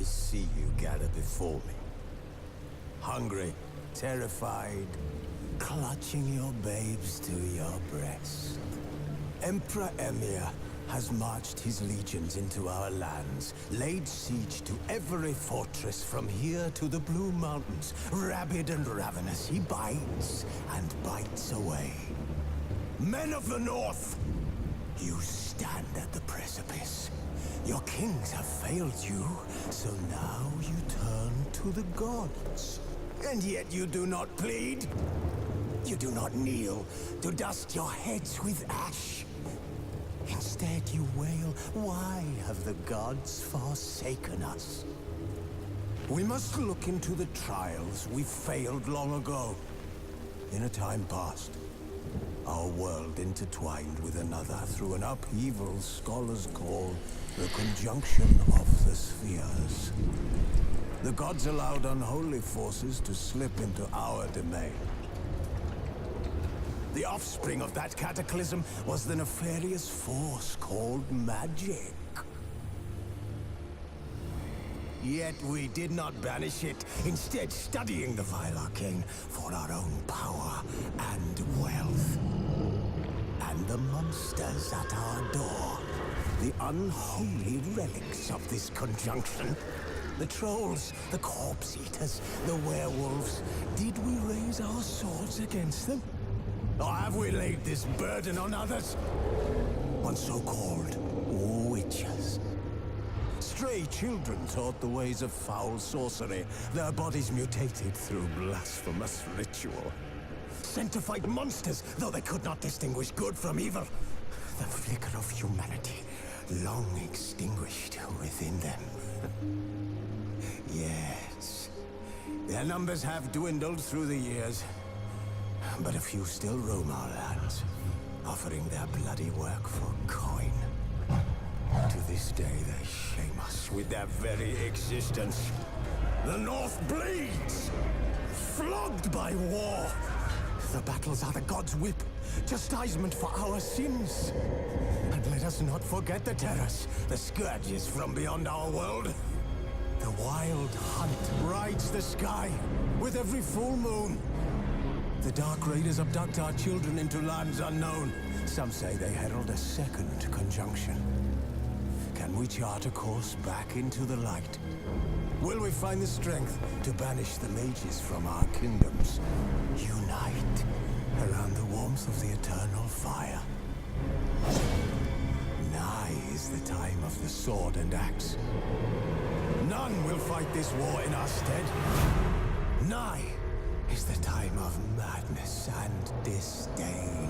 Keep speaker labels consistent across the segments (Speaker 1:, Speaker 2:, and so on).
Speaker 1: I see you gather before me. Hungry, terrified, clutching your babes to your breast. Emperor Emir has marched his legions into our lands, laid siege to every fortress from here to the Blue Mountains. Rabid and ravenous, he bites and bites away. Men of the North, you stand at the precipice. Your kings have failed you, so now you turn to the gods. And yet you do not plead. You do not kneel to dust your heads with ash. Instead you wail, why have the gods forsaken us? We must look into the trials we failed long ago. In a time past, our world intertwined with another through an upheaval scholars call the conjunction of the spheres. The gods allowed unholy forces to slip into our domain. The offspring of that cataclysm was the nefarious force called magic. Yet we did not banish it, instead studying the vile arcane for our own power and wealth. And the monsters at our door, the unholy relics of this conjunction. The trolls, the corpse eaters, the werewolves. Did we raise our swords against them? Or have we laid this burden on others? On so-called witches. Stray children taught the ways of foul sorcery, their bodies mutated through blasphemous ritual. Sent to fight monsters, though they could not distinguish good from evil. The flicker of humanity, long extinguished within them. Yes, their numbers have dwindled through the years. But a few still roam our lands, offering their bloody work for coin. To this day, they shame us with their very existence. The North bleeds, flogged by war. The battles are the gods' whip, chastisement for our sins. And let us not forget the terrors, the scourges from beyond our world. The wild hunt rides the sky with every full moon. The Dark Raiders abduct our children into lands unknown. Some say they herald a second conjunction. Can we chart a course back into the light? Will we find the strength to banish the mages from our kingdoms? Unite around the warmth of the eternal fire. Nigh is the time of the sword and axe. None will fight this war in our stead. Nigh is the time of madness and disdain.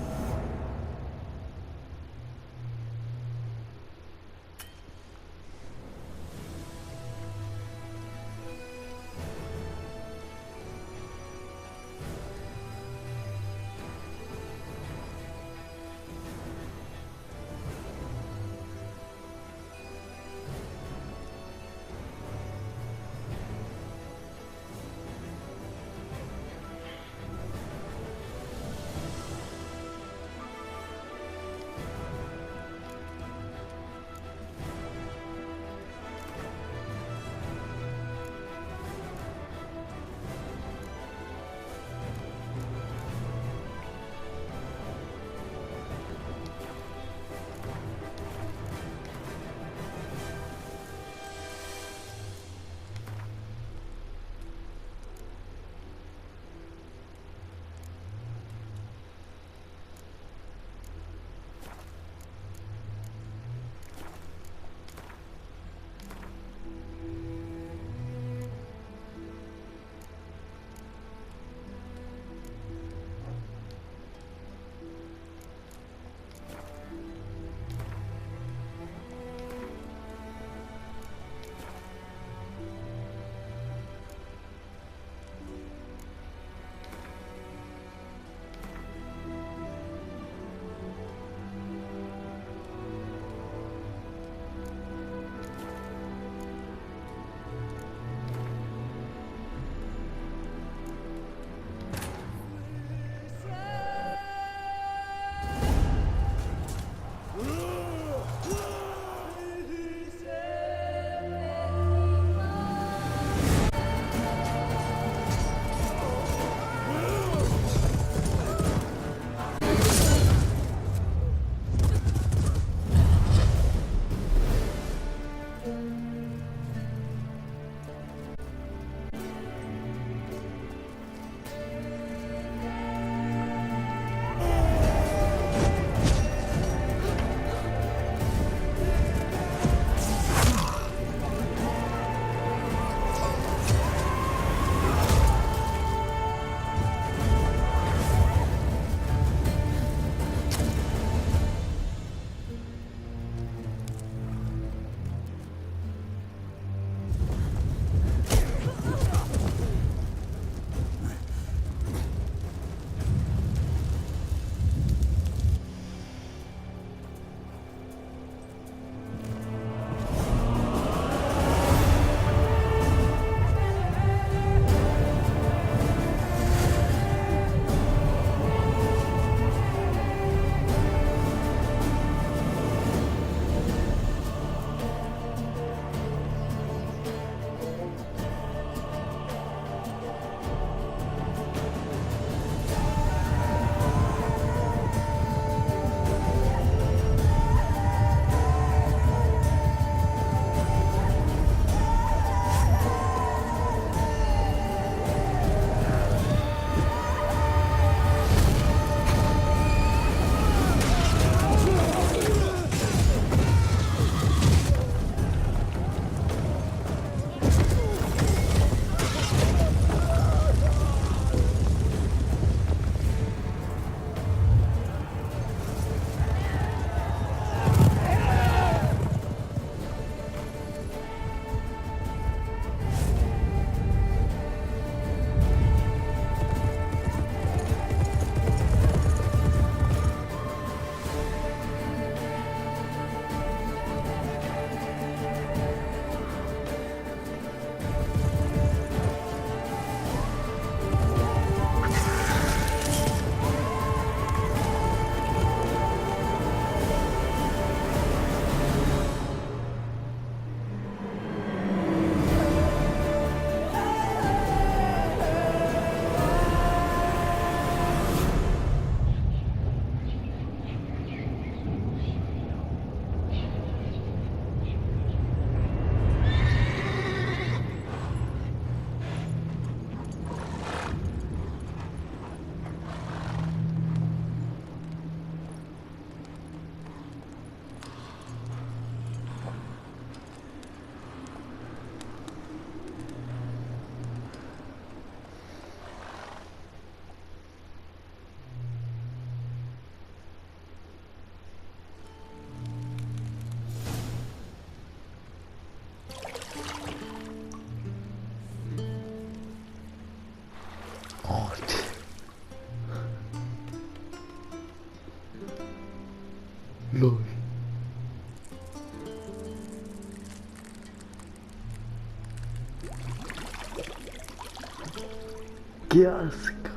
Speaker 2: ¡Qué asco!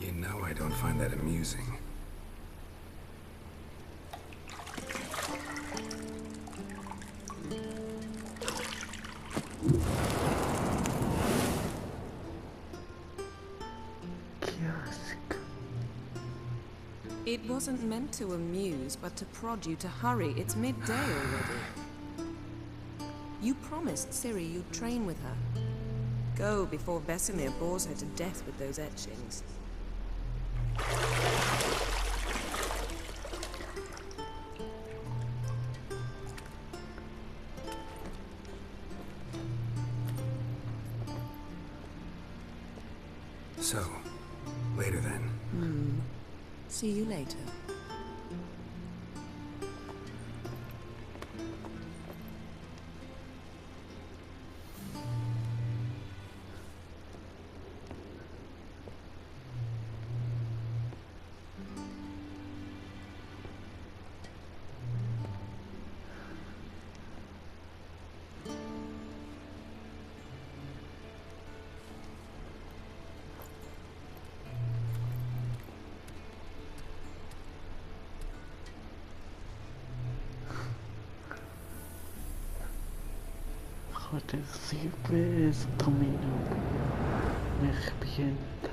Speaker 3: You know I don't find that amusing.
Speaker 4: It wasn't meant to amuse, but to prod you to hurry. It's midday already. You promised Ciri you'd train with her. Go before Vesemir bores her to death with those etchings.
Speaker 3: So, later then.
Speaker 4: See you later.
Speaker 2: Joder, siempre esto me revienta.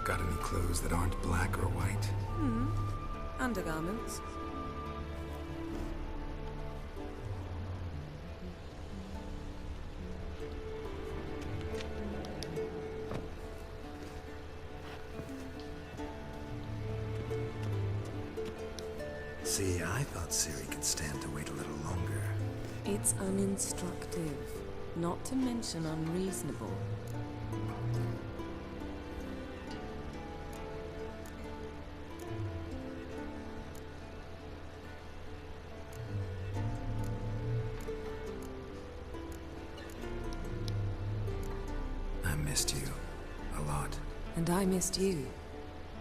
Speaker 3: Got any clothes that aren't black or white?
Speaker 4: Undergarments.
Speaker 3: See, I thought Ciri could stand to wait a little longer.
Speaker 4: It's uninstructive, not to mention unreasonable.
Speaker 3: I missed you. A lot.
Speaker 4: And I missed you,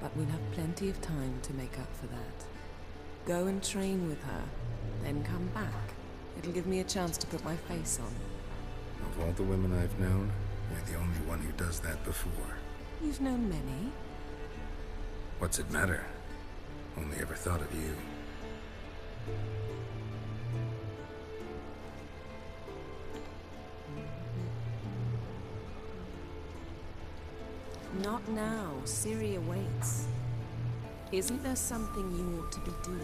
Speaker 4: but we'll have plenty of time to make up for that. Go and train with her, then come back. It'll give me a chance to put my face on.
Speaker 3: Of all the women I've known, you're the only one who does that before.
Speaker 4: You've known many.
Speaker 3: What's it matter? Only ever thought of you.
Speaker 4: Not now. Ciri awaits. Isn't there something you ought to be doing?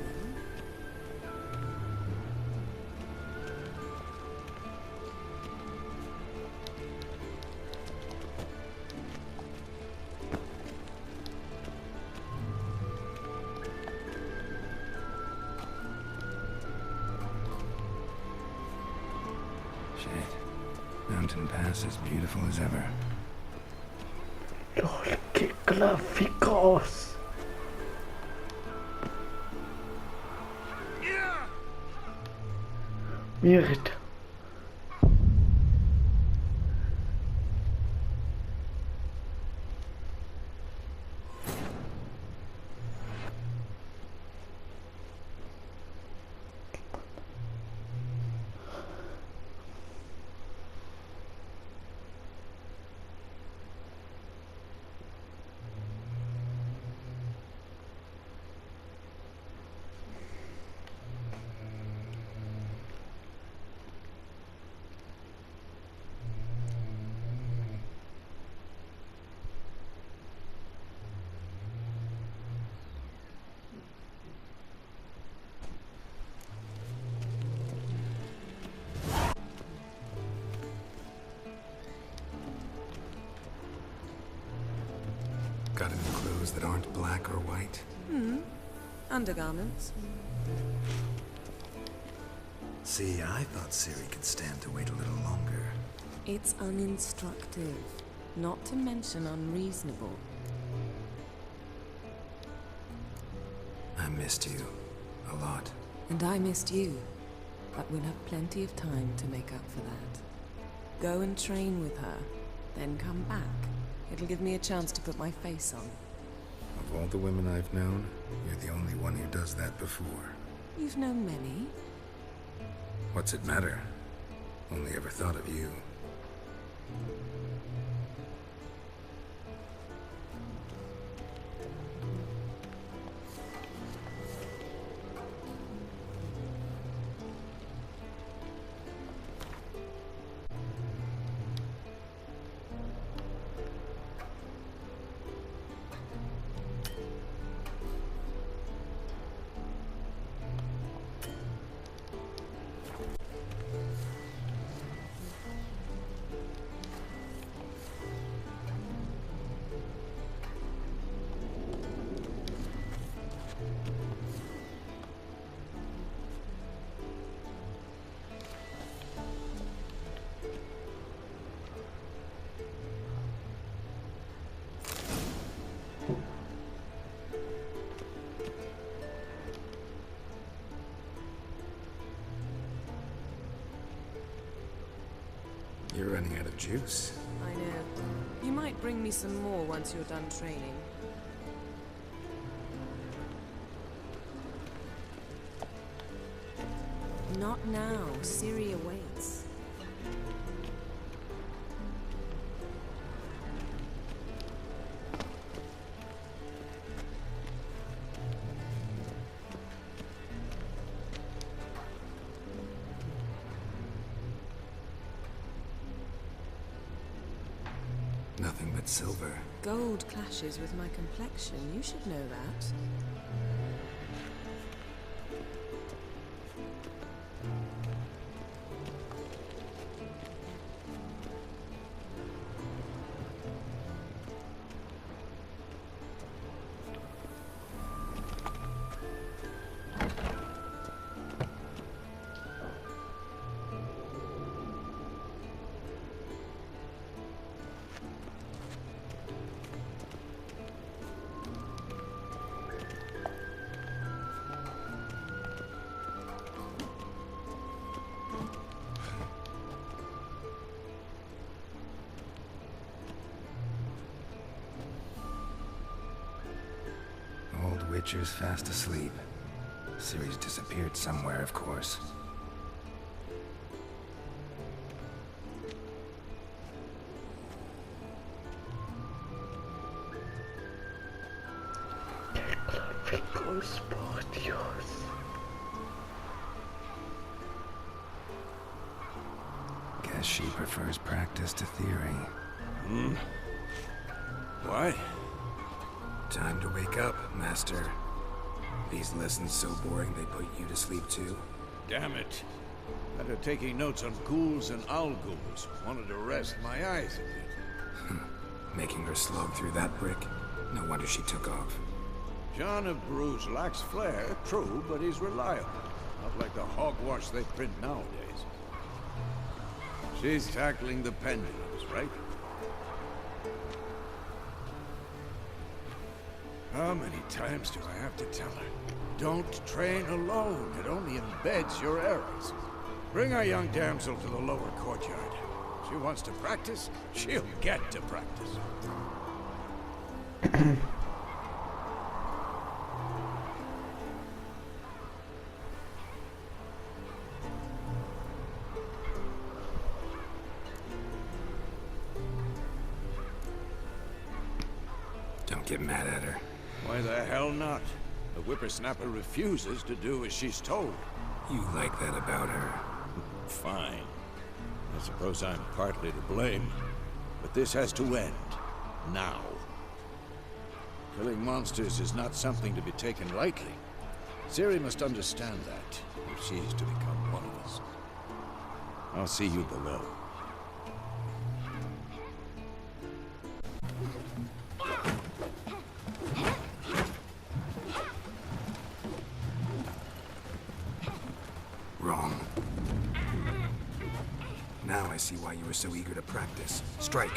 Speaker 3: Shit. Mountain Pass as beautiful as ever.
Speaker 2: ¡Lol, qué gráficos! Mirad.
Speaker 3: Got any clothes that aren't black or white?
Speaker 4: Undergarments.
Speaker 5: See, I thought Ciri could stand to wait a little longer.
Speaker 4: It's uninstructive, not to mention unreasonable.
Speaker 3: I missed you. A lot.
Speaker 4: And I missed you, but we'll have plenty of time to make up for that. Go and train with her, then come back. It'll give me a chance to put my face on.
Speaker 3: Of all the women I've known, you're the only one who does that before.
Speaker 4: You've known many.
Speaker 3: What's it matter? Only ever thought of you. You're running out of juice.
Speaker 4: I know. You might bring me some more once you're done training. Not now. Ciri awaits.
Speaker 3: Nothing but silver.
Speaker 4: Gold clashes with my complexion. You should know that.
Speaker 3: Witcher's fast asleep. Ciri's disappeared somewhere, of course. Guess she prefers practice to theory.
Speaker 1: What?
Speaker 3: Time to wake up, Master. These lessons so boring they put you to sleep too?
Speaker 6: Damn it. Better taking notes on ghouls and owl-ghouls. Wanted to rest my eyes a bit.
Speaker 3: Making her slog through that brick? No wonder she took off.
Speaker 6: John of Bruges lacks flair, true, but he's reliable. Not like the hogwash they print nowadays. She's tackling the pendulums, right? How many times do I have to tell her? Don't train alone. It only embeds your errors. Bring our young damsel to the lower courtyard. She wants to practice, she'll get to practice.
Speaker 3: Don't get mad at her.
Speaker 6: Why the hell not? The whippersnapper refuses to do as she's told.
Speaker 3: You like that about her.
Speaker 6: Fine. I suppose I'm partly to blame, but this has to end. Now. Killing monsters is not something to be taken lightly. Ciri must understand that, if she is to become one of us. I'll see you below.
Speaker 3: Wrong. Now I see why you were so eager to practice. Strike.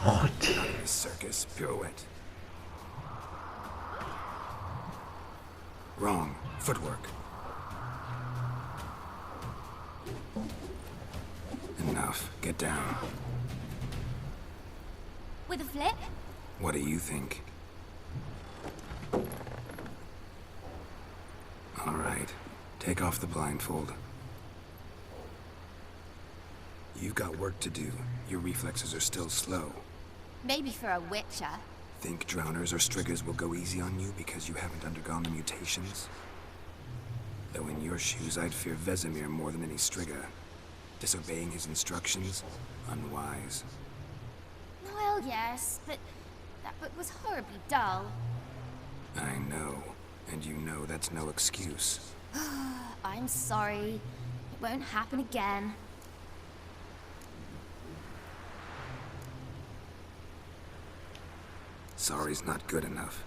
Speaker 2: Oh, dear.
Speaker 3: Circus pirouette. Wrong. Footwork. Enough. Get down.
Speaker 7: With a flip?
Speaker 3: What do you think? All right. Take off the blindfold. You've got work to do. Your reflexes are still slow.
Speaker 7: Maybe for a witcher.
Speaker 3: Think drowners or striggers will go easy on you because you haven't undergone the mutations? Though in your shoes, I'd fear Vesemir more than any strigger. Disobeying his instructions? Unwise.
Speaker 7: Well, yes, but that book was horribly dull.
Speaker 3: I know. And you know that's no excuse.
Speaker 7: I'm sorry. It won't happen again.
Speaker 3: Sorry's not good enough.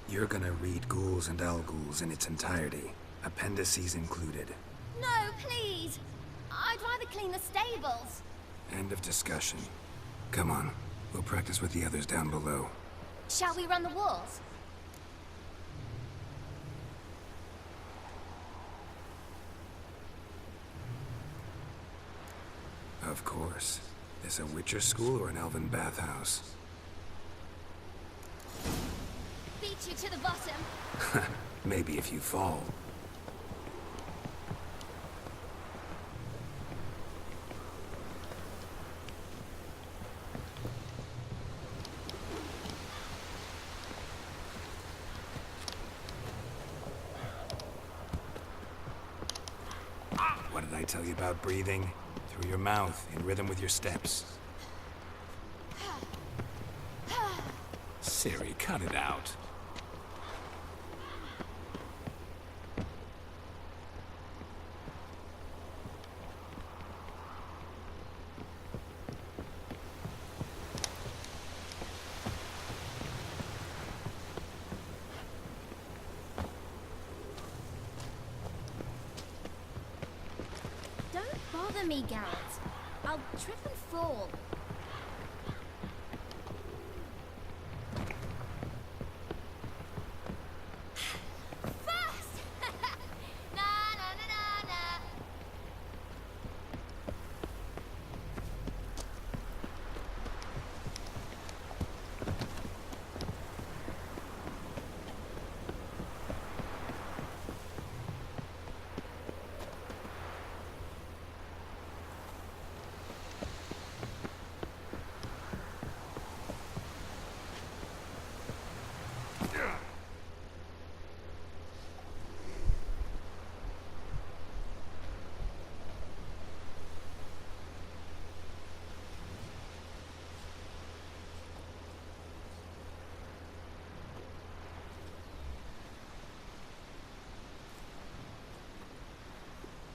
Speaker 3: You're gonna read Ghouls and Ghouls in its entirety, appendices included.
Speaker 7: No, please! I'd rather clean the stables.
Speaker 3: End of discussion. Come on, we'll practice with the others down below.
Speaker 7: Shall we run the walls?
Speaker 3: Of course. This a Witcher school or an elven bathhouse?
Speaker 7: Beat you to the bottom.
Speaker 3: Maybe if you fall. What did I tell you about breathing? Through your mouth, in rhythm with your steps. Ciri, cut it out.
Speaker 7: Don't bother me, Garrett. I'll trip and fall. First! Na na na na na.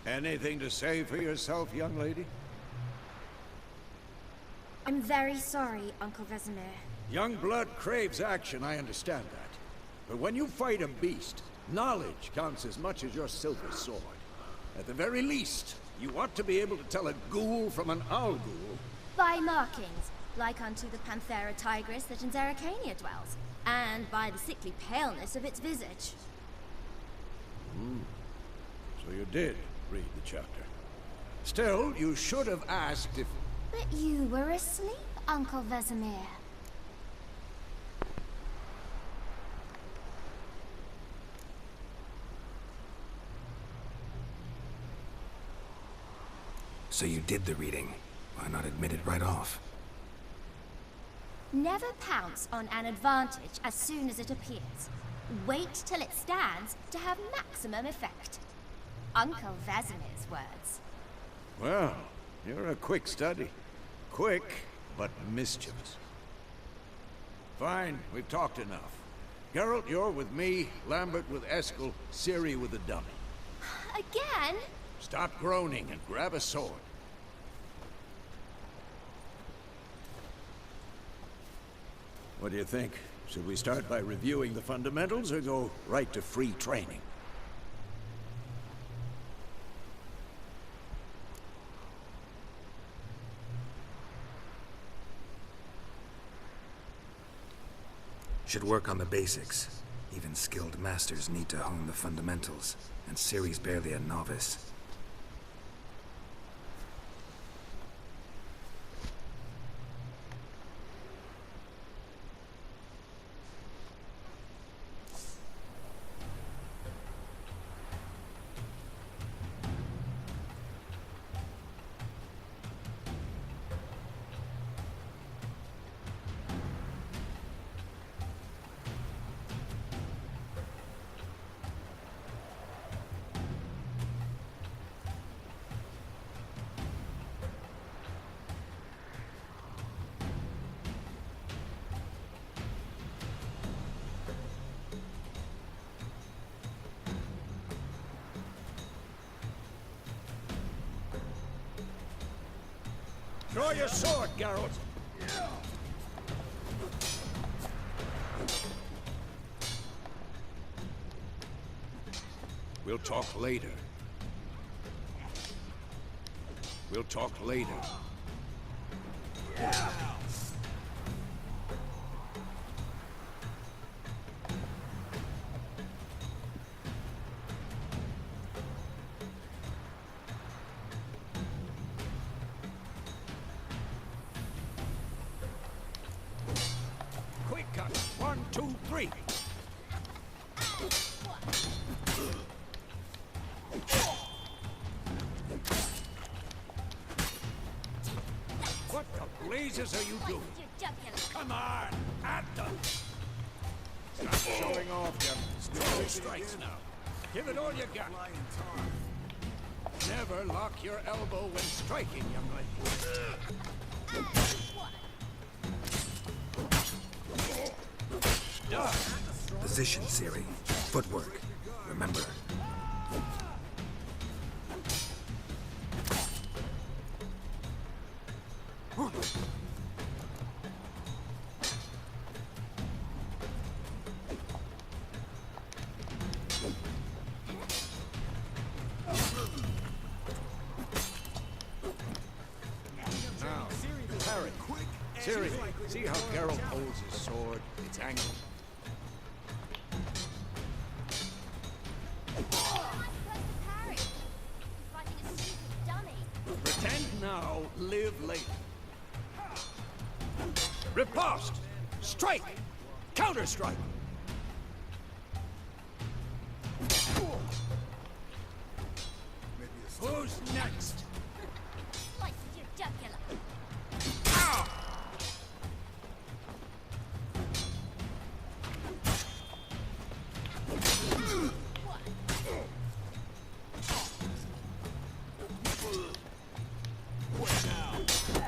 Speaker 6: Anything to say for yourself, young lady?
Speaker 7: I'm very sorry, Uncle Vesemir.
Speaker 6: Young blood craves action, I understand that. But when you fight a beast, Knowledge counts as much as your silver sword. At the very least, you ought to be able to tell a ghoul from an owl ghoul.
Speaker 7: By markings, like unto the Panthera tigris that in Zerrikania dwells, and by the sickly paleness of its visage.
Speaker 6: So you did read the chapter. Still, you should have asked if...
Speaker 7: But you were asleep, Uncle Vesemir.
Speaker 3: So you did the reading. Why not admit it right off?
Speaker 7: Never pounce on an advantage as soon as it appears. Wait till it stands to have maximum effect. Uncle Vesemir's words.
Speaker 6: Well, you're a quick study. Quick, but mischievous. Fine, we've talked enough. Geralt, you're with me, Lambert with Eskel, Ciri with the dummy.
Speaker 7: Again?
Speaker 6: Stop groaning and grab a sword. What do you think? Should we start by reviewing the fundamentals or go right to free training?
Speaker 3: Should work on the basics. Even skilled masters need to hone the fundamentals, and Ciri's barely a novice.
Speaker 6: Draw your sword, Geralt! We'll talk later. We'll talk later. Quick cut. 1, 2, 3. What the blazes are you doing? Come on, at them! Stop showing off, you strong strikes now. Give it all you got. Never lock your elbow when striking, young lady. Done.
Speaker 3: Position, Ciri. Footwork. Remember.
Speaker 6: Now, parry. Ciri, see how Geralt holds his sword? It's angled. Pretend now, live later. Riposte! Strike! Counter-strike! Who's next?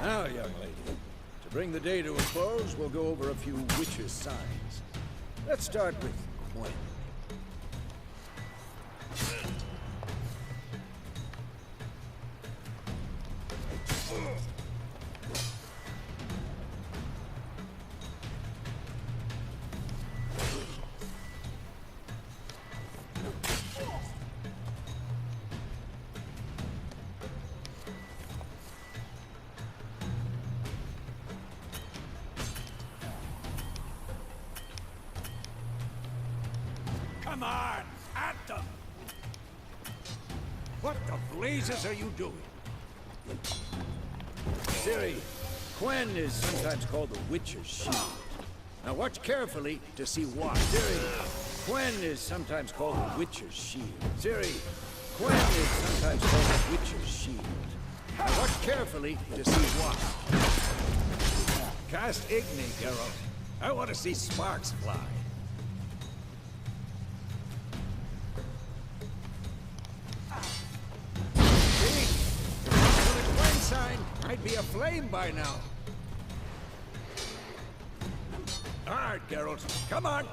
Speaker 6: Now, young lady, to bring the day to a close, we'll go over a few witches' signs. Let's start with Gwen. Come on, at them! What the blazes are you doing? Ciri, Quen is sometimes called the Witcher's Shield. Now watch carefully to see why. Ciri, Quen is sometimes called the Witcher's Shield. Ciri, Quen is sometimes called the Witcher's Shield. Now watch carefully to see why. Cast Igni, Geralt. I want to see sparks fly. See? If it wasn't for the Quen sign, I'd be aflame by now. All right, Geralt, come on.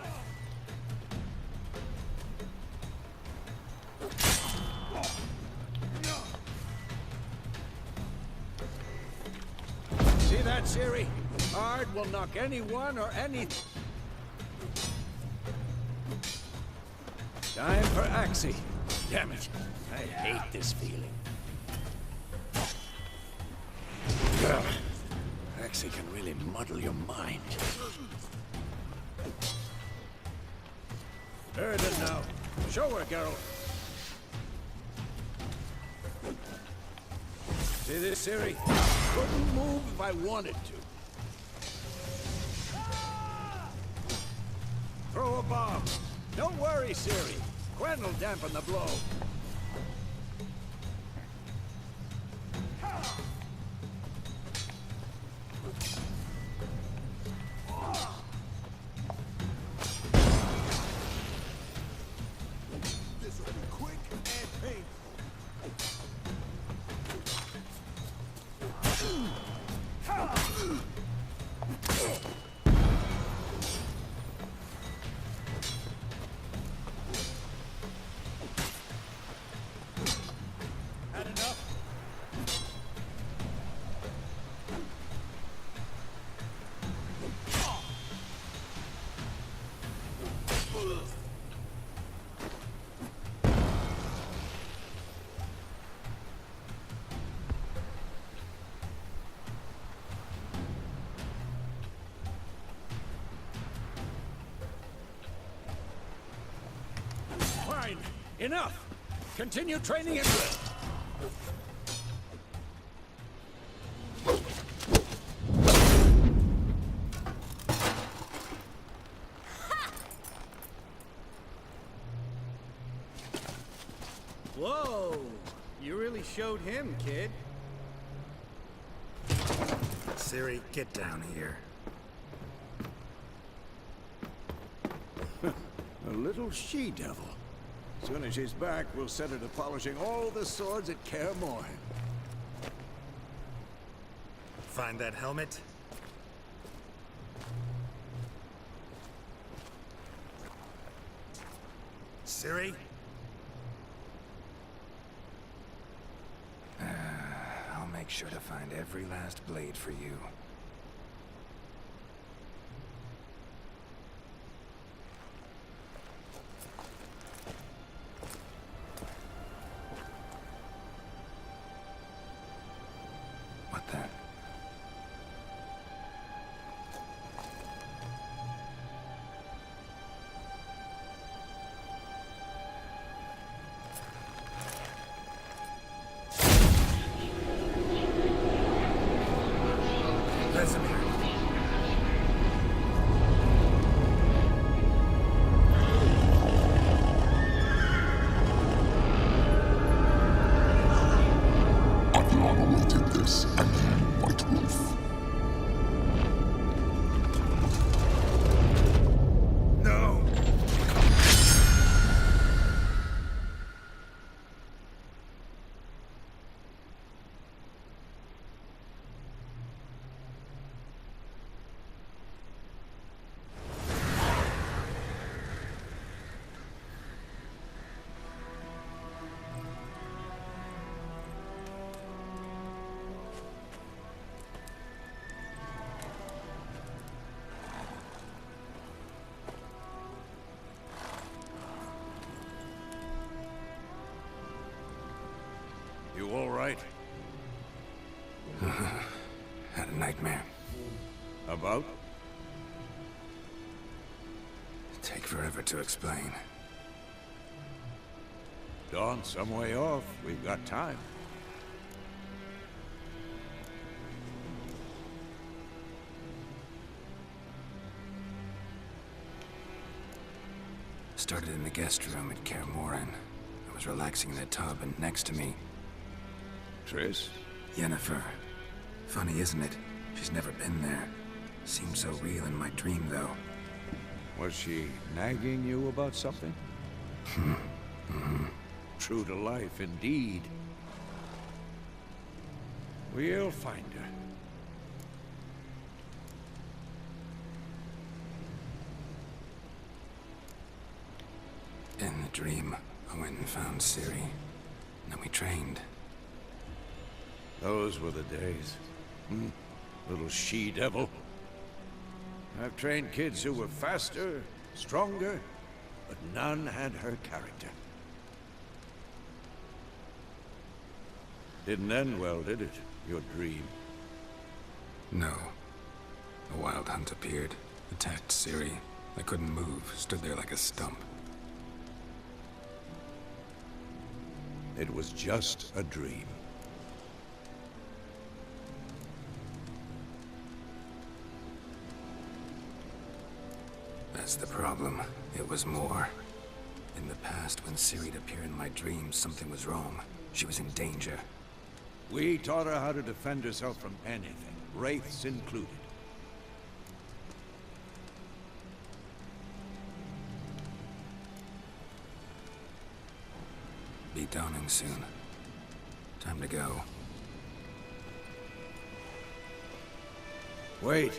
Speaker 6: See that, Ciri? Hard will knock anyone or anything. Time for Axie. Damn it. I hate this feeling. Ugh. Axie can really muddle your mind. Erden now. Show her, Geralt. See this, Ciri? Couldn't move if I wanted to. Throw a bomb. Don't worry, Ciri. Quen will dampen the blow.
Speaker 1: This will be quick and painful.
Speaker 6: Had enough? Fine. Enough. Continue training at will.
Speaker 8: Whoa! You really showed him, kid.
Speaker 5: Ciri, get down here.
Speaker 6: A little she-devil. As soon as she's back, we'll set her to polishing all the swords at Kaer Morhen.
Speaker 5: Find that helmet? Ciri?
Speaker 3: I'll make sure to find every last blade for you. What the?
Speaker 5: Vesemir.
Speaker 9: I've long awaited this, and you, White Wolf.
Speaker 5: No!
Speaker 6: You all right?
Speaker 3: Had a nightmare.
Speaker 6: About?
Speaker 3: Take forever to explain.
Speaker 6: Dawn's some way off. We've got time.
Speaker 3: Started in the guest room at Kaer Morhen. I was relaxing in a tub, and next to me,
Speaker 6: Triss?
Speaker 3: Yennefer. Funny, isn't it? She's never been there. Seemed so real in my dream, though.
Speaker 6: Was she nagging you about something? True to life, indeed. We'll find her.
Speaker 3: In the dream, I went and found Ciri. And then we trained.
Speaker 6: Those were the days. Little she-devil. I've trained kids who were faster, stronger, but none had her character. Didn't end well, did it? Your dream?
Speaker 3: No. A wild hunt appeared, attacked Ciri. I couldn't move, stood there like a stump.
Speaker 6: It was just a dream.
Speaker 3: That's the problem. It was more. In the past, when Ciri'd appear in my dreams, something was wrong. She was in danger.
Speaker 6: We taught her how to defend herself from anything, wraiths included.
Speaker 3: Be dawning soon. Time to go.
Speaker 6: Wait.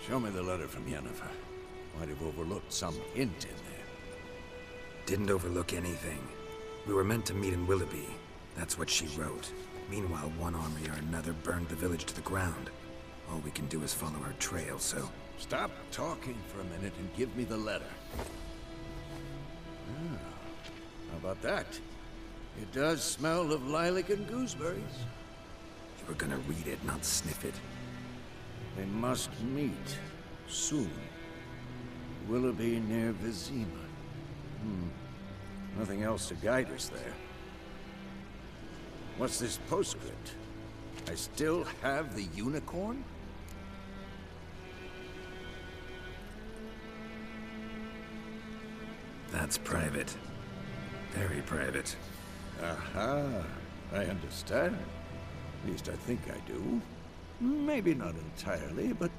Speaker 6: Show me the letter from Yennefer. Might have overlooked some hint in there.
Speaker 3: Didn't overlook anything. We were meant to meet in Willoughby. That's what she wrote. Meanwhile, one army or another burned the village to the ground. All we can do is follow her trail, so...
Speaker 6: Stop talking for a minute and give me the letter. How about that? It does smell of lilac and gooseberries.
Speaker 3: You were gonna read it, not sniff it.
Speaker 6: They must meet. Soon. Willoughby near Vizima. Nothing else to guide us there. What's this postscript? I still have the unicorn?
Speaker 3: That's private. Very private.
Speaker 6: Aha, I understand. At least I think I do. Maybe not entirely, but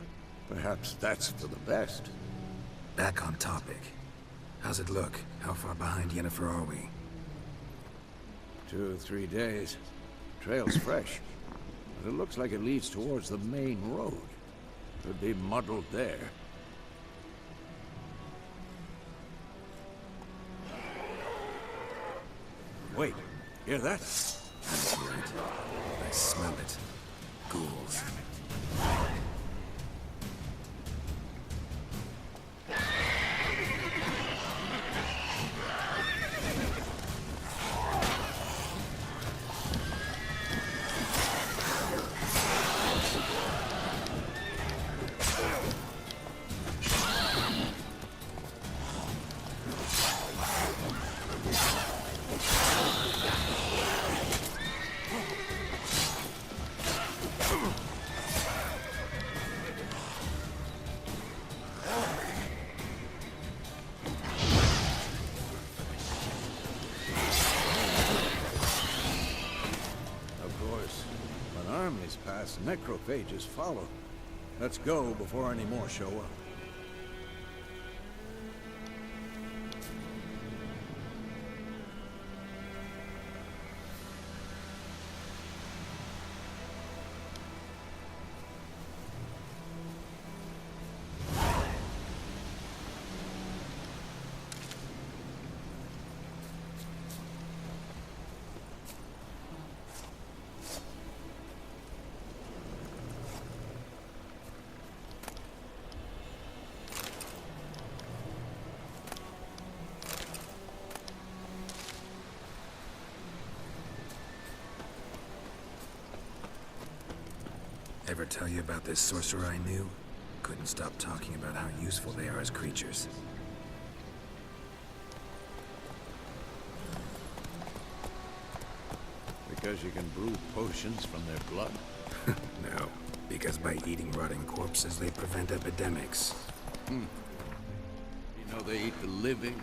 Speaker 6: perhaps that's for the best.
Speaker 3: Back on topic. How's it look? How far behind Yennefer are we?
Speaker 6: 2 or 3 days. Trail's fresh, but it looks like it leads towards the main road. Could be muddled there. Wait, hear that?
Speaker 3: I hear it. I smell it. Ghouls.
Speaker 6: Necrophages follow. Let's go before any more show up. Ever tell you about this sorcerer I knew? Couldn't stop talking about how useful they are as creatures. Because you can brew potions from their blood?
Speaker 3: No, because by eating rotting corpses, they prevent epidemics.
Speaker 6: You know they eat the living?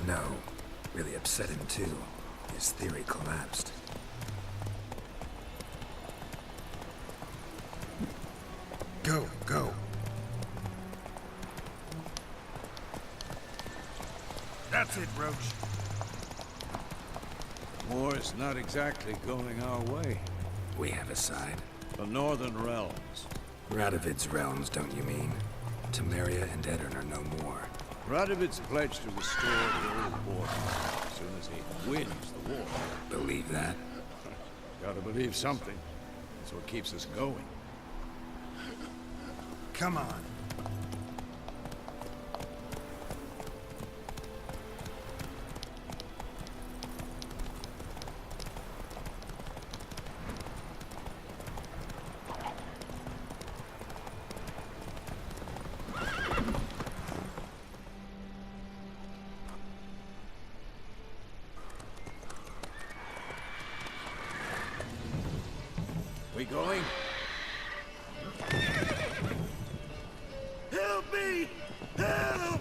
Speaker 3: No. Really upset him too. His theory collapsed. Go, go.
Speaker 5: That's it, Roach.
Speaker 6: War is not exactly going our way.
Speaker 3: We have a side.
Speaker 6: The Northern Realms.
Speaker 3: Radovid's realms, don't you mean? Temeria and Edirn are no more.
Speaker 6: Radovid's pledged to restore the old border as soon as he wins the war.
Speaker 3: Believe that?
Speaker 6: Gotta believe something. That's what keeps us going.
Speaker 5: Come on.
Speaker 6: We going?
Speaker 5: Help me! Help!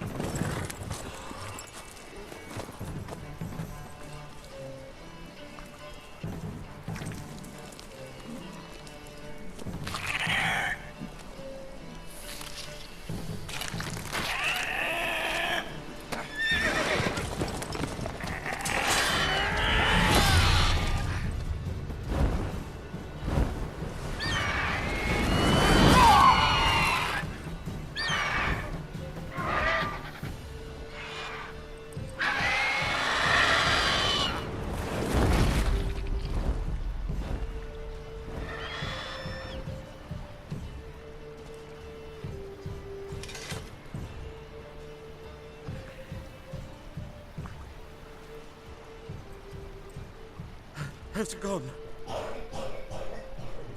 Speaker 10: Has it gone?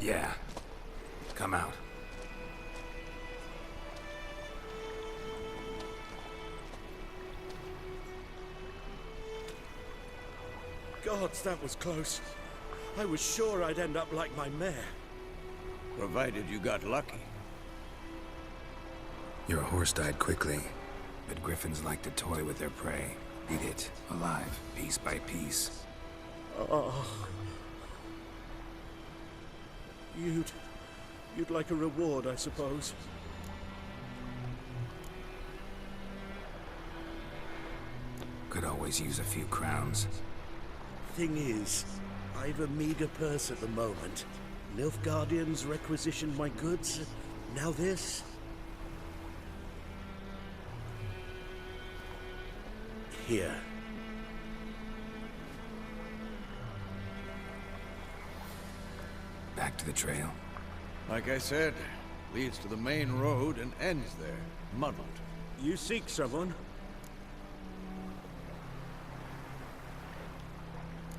Speaker 3: Yeah. Come out.
Speaker 10: Gods, that was close. I was sure I'd end up like my mare.
Speaker 6: Provided you got lucky.
Speaker 3: Your horse died quickly, but griffins like to toy with their prey. Eat it, alive, piece by piece.
Speaker 10: Oh. You'd like a reward, I suppose.
Speaker 3: Could always use a few crowns.
Speaker 10: Thing is, I've a meager purse at the moment. Nilfgaardians requisitioned my goods. Now this. Here.
Speaker 3: Back to the trail.
Speaker 6: Like I said, Leads to the main road and ends there, muddled.
Speaker 10: You seek someone?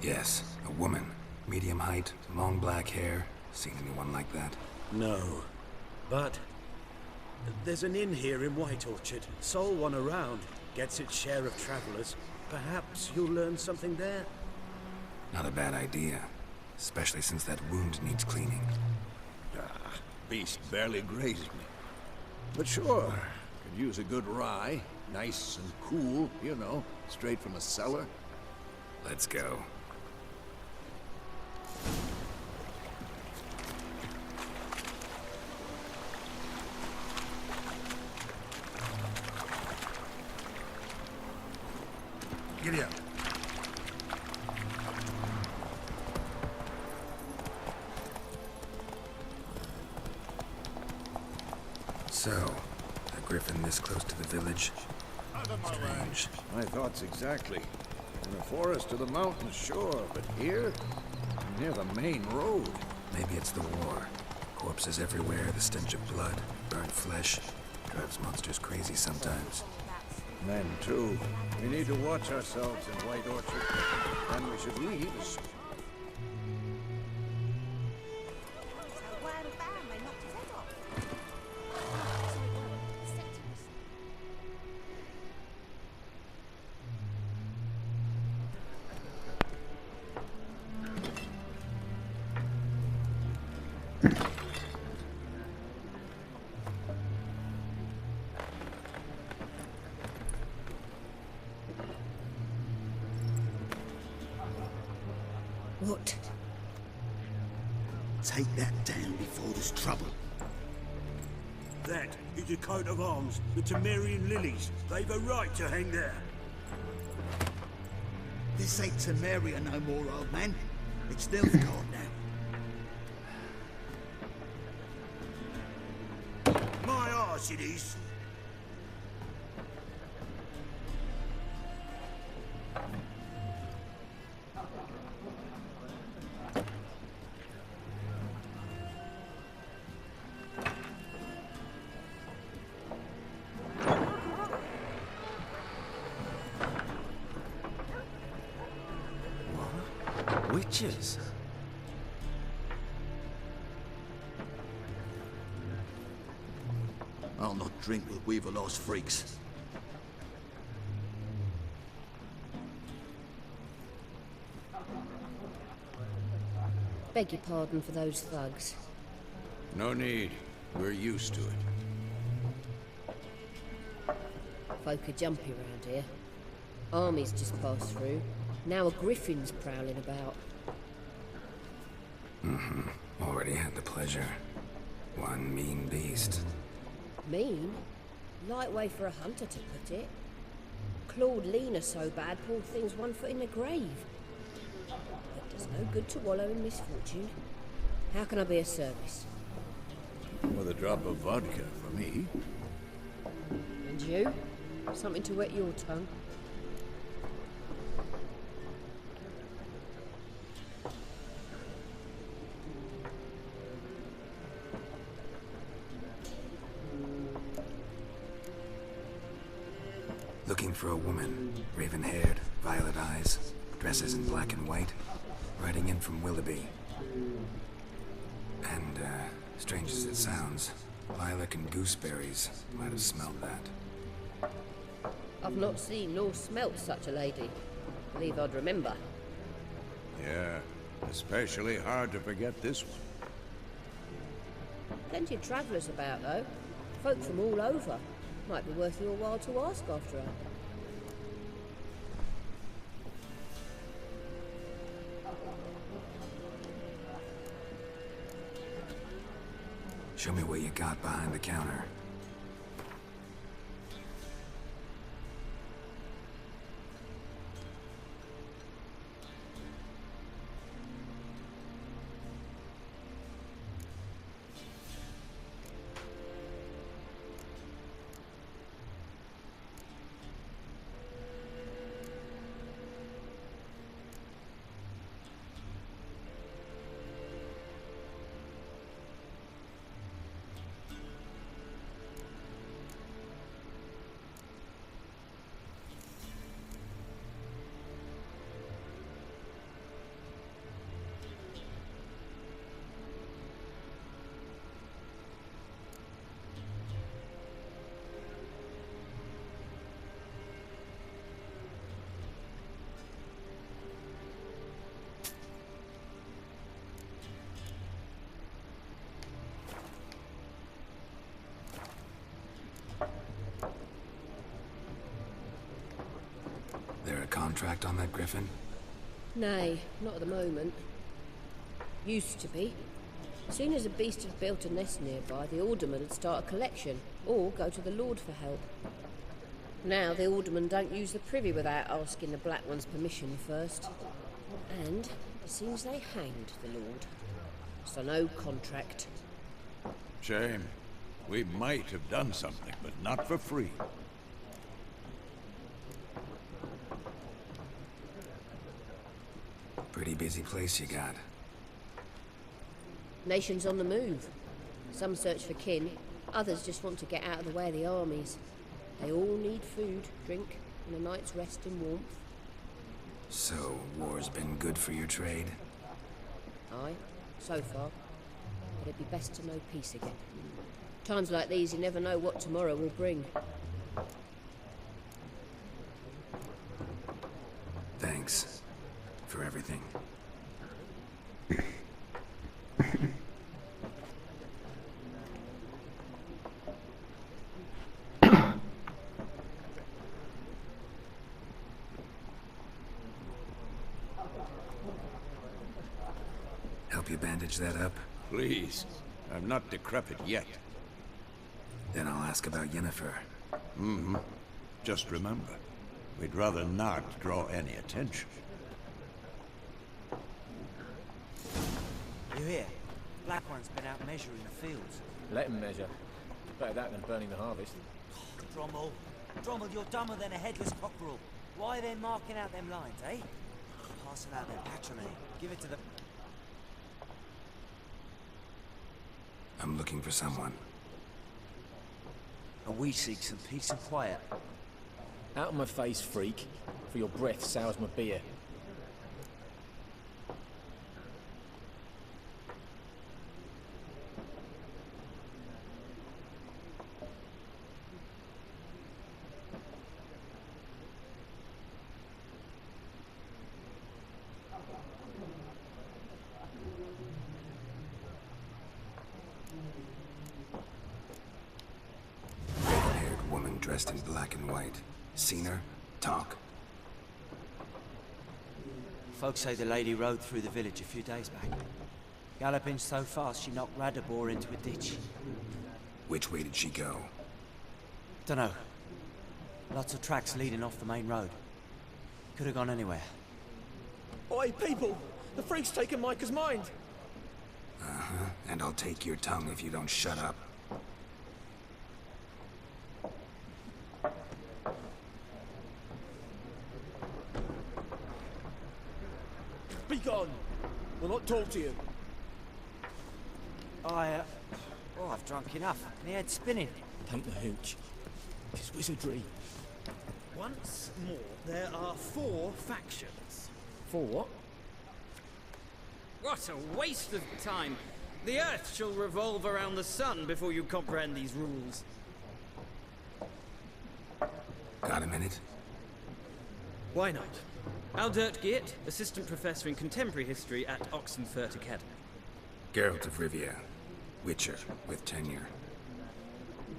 Speaker 3: Yes, a woman. Medium height, long black hair. Seen anyone like that?
Speaker 10: No. But there's an inn here in White Orchard. Sole one around. Gets its share of travelers. Perhaps you'll learn something there?
Speaker 3: Not a bad idea. Especially since that wound needs cleaning.
Speaker 6: Ah, beast barely grazed me. But sure, could use a good rye. Nice and cool, you know, straight from a cellar.
Speaker 3: Let's go.
Speaker 5: Giddy up.
Speaker 3: So, a griffin this close to the village? Strange.
Speaker 6: My thoughts exactly. In the forest or the mountains, sure, but here? Near the main road.
Speaker 3: Maybe it's the war. Corpses everywhere, the stench of blood, burnt flesh. Drives monsters crazy sometimes.
Speaker 6: Men, too. We need to watch ourselves in White Orchard. And we should leave.
Speaker 4: What?
Speaker 11: Take that down before there's trouble.
Speaker 10: That is a coat of arms, the Temerian lilies. They've a right to hang there.
Speaker 11: This ain't Temeria no more, old man. It's Nilfgaard now.
Speaker 10: My arse it is.
Speaker 3: Witches?
Speaker 11: I'll not drink with Weaverlost freaks.
Speaker 12: Beg your pardon for those thugs.
Speaker 6: No need. We're used to it.
Speaker 12: Folk are jumpy around here. Armies just passed through. Now a griffin's prowling about.
Speaker 3: Already had the pleasure. One mean beast.
Speaker 12: Mean? Light way for a hunter to put it. Clawed Lina so bad, poor thing's 1 foot in the grave. It does no good to wallow in misfortune. How can I be of service?
Speaker 6: With a drop of vodka for me.
Speaker 12: And you? Something to wet your tongue?
Speaker 3: Looking for a woman. Raven-haired, violet eyes, dresses in black and white. Riding in from Willoughby. And, strange as it sounds, lilac and gooseberries might have smelled that.
Speaker 12: I've not seen nor smelt such a lady. Believe I'd remember.
Speaker 6: Yeah, especially hard to forget this one.
Speaker 12: Plenty of travellers about, though. Folk from all over. Might be worth your while to ask after her.
Speaker 3: Show me what you got behind the counter. contract on that griffin?
Speaker 12: Nay, not at the moment. Used to be. Soon as a beast had built a nest nearby, the alderman would start a collection, or go to the Lord for help. Now the alderman don't use the privy without asking the Black One's permission first. And it seems they hanged the Lord. So no contract.
Speaker 6: Shame. We might have done something, but not for free.
Speaker 3: Pretty busy place you got.
Speaker 12: Nations on the move. Some search for kin, others just want to get out of the way of the armies. They all need food, drink, and a night's rest and warmth.
Speaker 3: So, war's been good for your trade?
Speaker 12: Aye, so far. But it'd be best to know peace again. Times like these, you never know what tomorrow will bring.
Speaker 3: Thanks for everything. Help you bandage that up?
Speaker 6: Please. I'm not decrepit yet.
Speaker 3: Then I'll ask about Yennefer.
Speaker 6: Mm-hmm. Just remember, we'd rather not draw any attention.
Speaker 13: You hear? Black One's been out measuring the fields.
Speaker 14: Let him measure. Better that than burning the harvest.
Speaker 13: Drommel. Drommel, you're dumber than a headless cockerel. Why are they marking out them lines, eh? Passing out their patrimony. Give it to the...
Speaker 3: I'm looking for someone.
Speaker 13: And we seek some peace and quiet.
Speaker 14: Out of my face, freak. For your breath sours my beer.
Speaker 3: Dressed in black and white. Seen her? Talk.
Speaker 13: Folks say the lady rode through the village a few days back. Galloping so fast she knocked Radabor into a ditch.
Speaker 3: Which way did she go?
Speaker 13: Dunno. Lots of tracks leading off the main road. Could have gone anywhere.
Speaker 14: Oi, people! The freak's taken Micah's mind!
Speaker 3: Uh-huh. And I'll take your tongue if you don't shut up.
Speaker 14: Be gone! We'll not talk to you.
Speaker 13: I've drunk enough. My head's spinning.
Speaker 14: Take the hooch. It's wizardry.
Speaker 10: Once more, there are 4 factions.
Speaker 14: 4 what?
Speaker 8: What a waste of time. The Earth shall revolve around the sun before you comprehend these rules.
Speaker 3: Got a minute?
Speaker 8: Why not? Aldert Geert, Assistant Professor in Contemporary History at Oxenfurt Academy.
Speaker 3: Geralt of Rivia. Witcher, with tenure.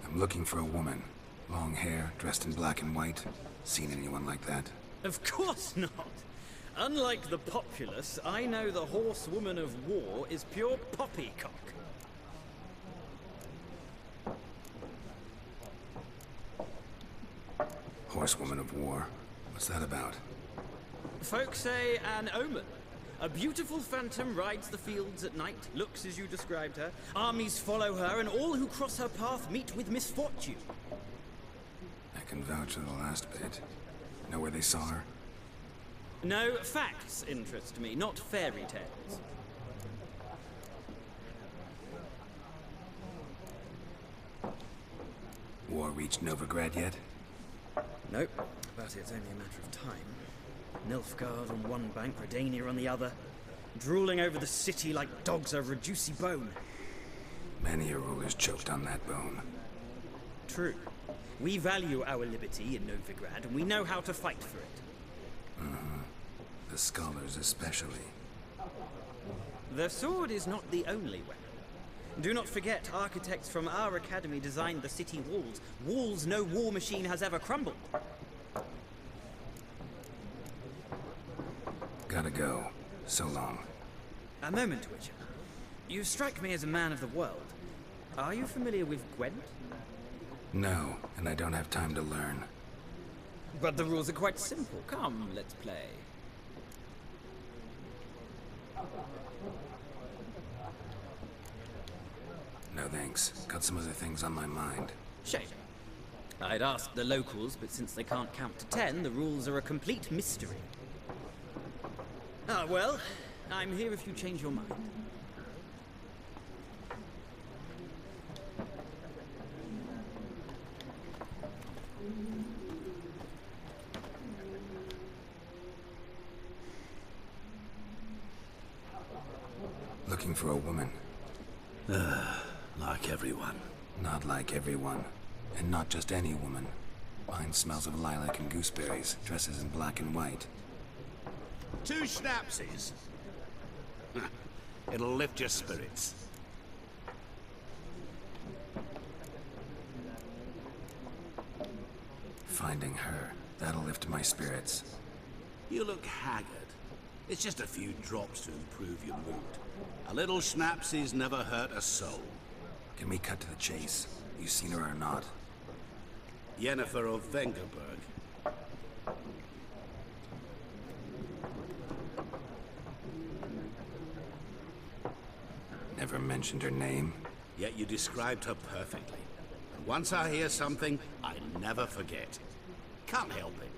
Speaker 3: I'm looking for a woman. Long hair, dressed in black and white. Seen anyone like that?
Speaker 8: Of course not. Unlike the populace, I know the horsewoman of war is pure poppycock.
Speaker 3: Horsewoman of war. What's that about?
Speaker 8: Folk say an omen. A beautiful phantom rides the fields at night, looks as you described her. Armies follow her, and all who cross her path meet with misfortune.
Speaker 3: I can vouch for the last bit. Know where they saw her?
Speaker 8: No, facts interest me, not fairy tales.
Speaker 3: War reached Novigrad yet?
Speaker 8: Nope, but it's only a matter of time. Nilfgaard on one bank, Redania on the other, drooling over the city like dogs over a juicy bone.
Speaker 3: Many a ruler's choked on that bone.
Speaker 8: True. We value our liberty in Novigrad, and we know how to fight for it.
Speaker 3: The scholars especially.
Speaker 8: The sword is not the only weapon. Do not forget, architects from our academy designed the city walls. Walls no war machine has ever crumbled.
Speaker 3: Gotta go. So long.
Speaker 8: A moment, Witcher. You strike me as a man of the world. Are you familiar with Gwent?
Speaker 3: No, and I don't have time to learn.
Speaker 8: But the rules are quite simple. Come, let's play.
Speaker 3: No thanks. Got some other things on my mind.
Speaker 8: Shame. I'd ask the locals, but since they can't count to 10, the rules are a complete mystery. Ah, well, I'm here if you change your mind.
Speaker 3: Looking for a woman.
Speaker 5: Like everyone.
Speaker 3: Not like everyone. And not just any woman. Mine smells of lilac and gooseberries, dresses in black and white.
Speaker 15: 2 schnapsies. It'll lift your spirits.
Speaker 3: Finding her, that'll lift my spirits.
Speaker 15: You look haggard. It's just a few drops to improve your mood. A little schnapsies never hurt a soul.
Speaker 3: Can we cut to the chase? You seen her or not?
Speaker 15: Yennefer of Vengerberg.
Speaker 3: Never mentioned her name.
Speaker 15: Yet you described her perfectly. And once I hear something, I never forget. Can't help it.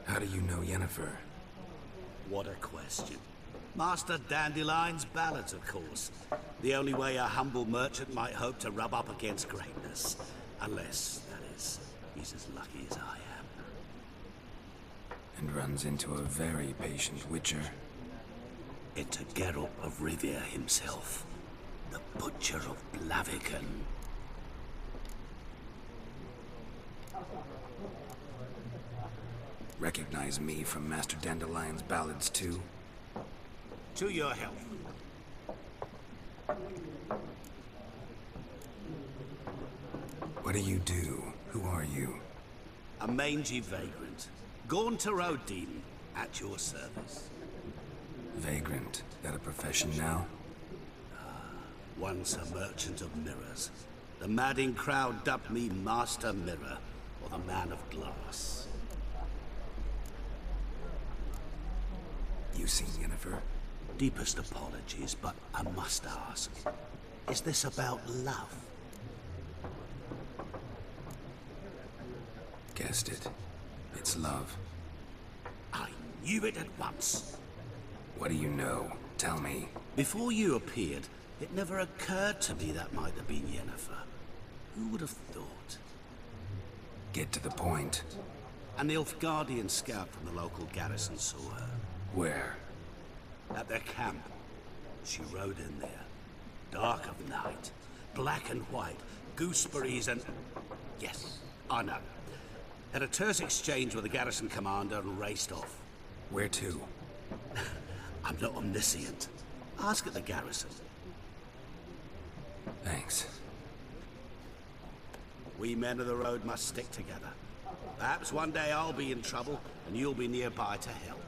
Speaker 3: How do you know Yennefer?
Speaker 15: What a question. Master Dandelion's ballads, of course. The only way a humble merchant might hope to rub up against greatness. Unless, that is, he's as lucky as I am.
Speaker 3: And runs into a very patient witcher.
Speaker 15: Into Geralt of Rivia himself. The Butcher of Blaviken.
Speaker 3: Recognize me from Master Dandelion's ballads too?
Speaker 15: To your health.
Speaker 3: What do you do? Who are you?
Speaker 15: A mangy vagrant. Gone to Odin, at your service.
Speaker 3: Vagrant. That a profession now?
Speaker 15: Once a merchant of mirrors. The madding crowd dubbed me Master Mirror, or the Man of Glass.
Speaker 3: You seen Yennefer?
Speaker 15: Deepest apologies, but I must ask. Is this about love?
Speaker 3: Guessed it. It's love.
Speaker 15: I knew it at once.
Speaker 3: What do you know? Tell me.
Speaker 15: Before you appeared, it never occurred to me that might have been Yennefer. Who would have thought?
Speaker 3: Get to the point.
Speaker 15: An Nilfgaardian scout from the local garrison saw her.
Speaker 3: Where?
Speaker 15: At their camp. She rode in there. Dark of night. Black and white. Gooseberries and... Yes, I know. Had a terse exchange with the garrison commander and raced off.
Speaker 3: Where to?
Speaker 15: I'm not omniscient. Ask at the garrison.
Speaker 3: Thanks.
Speaker 15: We men of the road must stick together. Perhaps one day I'll be in trouble and you'll be nearby to help.